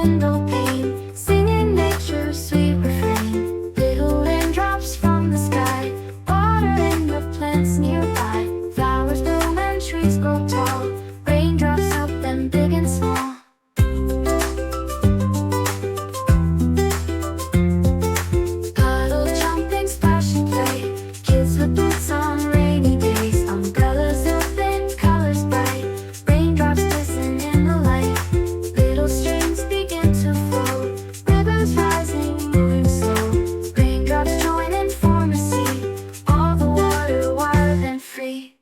window pane, singing nature's sweet refrain. Little raindrops from the sky, watering the plants nearby. Flowers bloom and trees grow tall, raindrops help them big and small. Puddle jumping, splash and play, kids with boots on rainy days. Umbrellas open, colors bright, raindrops glisten in the light. Little streams begin to flow, rivers rising, moving slow. Raindrops join and form a sea, all the water wild and free.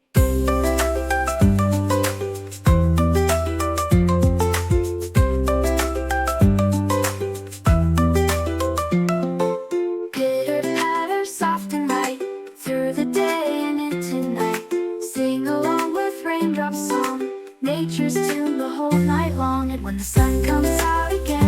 Pitter patter, soft and light, through the day and into night. Sing along with raindrop song, nature's tune the whole night long. And when the sun comes out again,